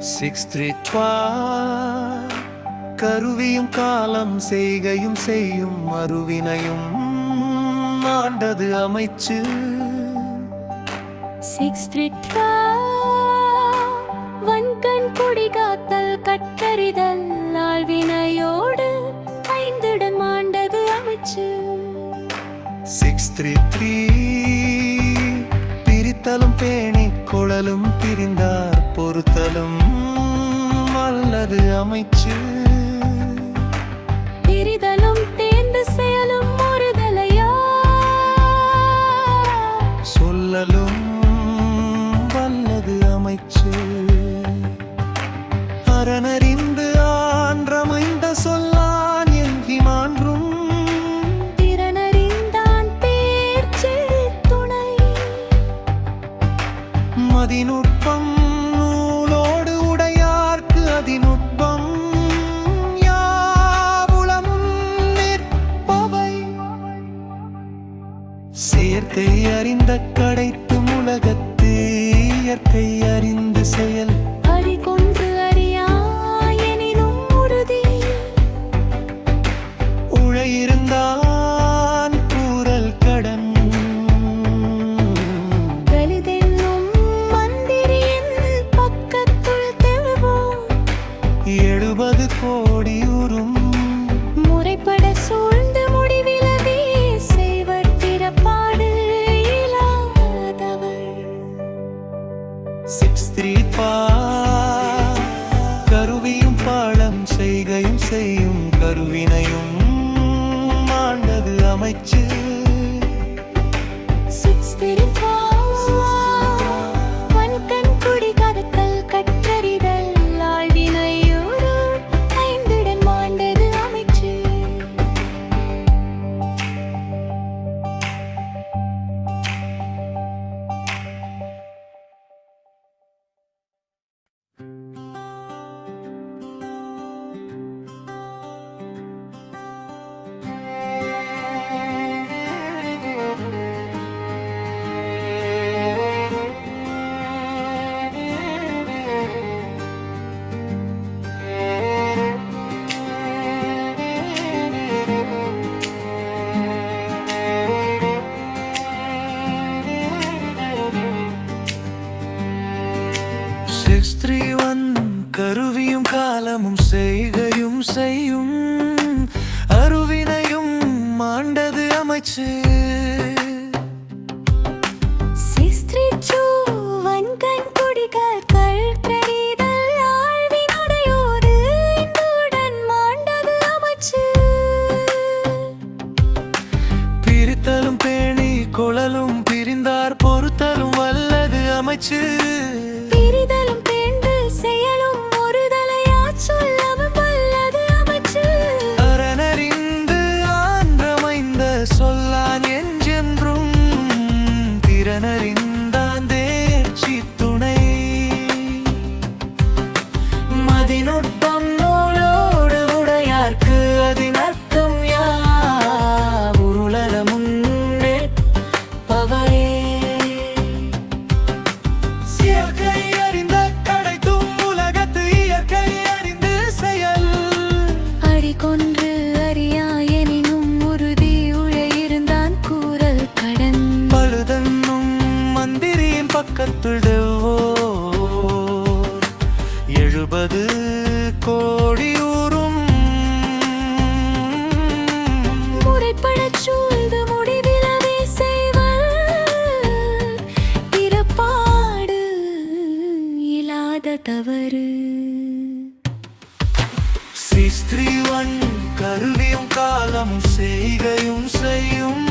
632 கருவியும் காலம் செய்கையும் செய்யும் அருவினையும் ஆண்டது அமைச்சு 632 வன்கண் குடிகாத்தல் கட்டறிதல் ஆழ்வினையோடு ஐந்துடன் மாண்டது அமைச்சு 633 பிரித்தலும் பேணி குழலும் பிரிந்தார் பொறுத்தலும் அல்லது அமைச்சு பிரிதலும் தேர்ந்து செயலும் ஒருதலையா சொல்லலும் வல்லது அமைச்சு அரணறிந்து ஆன்றமைந்த சொல்லான் எங்கி மான்றும் திறனறிந்தான் பேர்ச்சி துணை மதிநுட்பம் நூலோடு உடையார்க்கு அதிநுட்பம் யாவுளமும் நிற்பவை செயற்கை அறிந்த கடைத்தும் உலகத்து இயற்கை அறிந்து செயல் அறிகொன்று அறியாயெனினும் உறுதி உழையிருந்தான் கூறல் கடன் கலிதென்னும் மந்திரியின் பக்கத்துள் தெழுவோம் 70 கோடி உறும் முறைப்பட சூழ்ந்து முடிவிலவே செய்வர் திறப்பாடு இல்லாதவர் 635 கருவியும் பாடம் செய்கையும் செய்யும் கருவினையும் ஆண்டது அமைச்சு 634 வன்கண் குடிகாத்தல் கற்றறிதல் ஆழ்வினையோடு ஐந்துடன் மாண்டது அமைச்சு கருவியும் காலமும் செய்கையும் செய்யும் அருவினையும் ஆண்டது அமைச்சு 632 வன்கண் குடிகாத்தல் கற்றறிதல் ஆழ்வினையோடு ஐந்துடன் மாண்டது அமைச்சு பிரித்தலும் பேணி குழலும் பிரிந்தார் பொறுத்தலும் வல்லது அமைச்சு பிரிதலும் தேர்ந்து செயலும் ஒருதலையா சொல்லவும் வல்லது அமைச்சு அரணறிந்து ஆன்றமைந்த சொல்லான் என்றென்றும் திறனறிந்தான் தேர்ச்சி துணை மதிநுட்பம் நூலோடு உடையார்க்கு அதிநர்த்தம் யாவுளமும் நிற்பவை செயற்கை அறிந்த கடைத்தும் உலகத்து இயற்கை அறிந்து செயல் அறிகொன்று அறியாயெனினும் உறுதி உழையிருந்தான் கூறல் கடன் பழுதன்னும் மந்திரியின் பக்கத்துள் தெவ்வோர் 70 கோடி ஊரும் முறைப்படச் சூழ்ந்து முடிவிலவே செய்வர் பிறப்பாடு இல்லாத தவறு 631 கருவியும் காலமும் செய்கையும் செய்யும்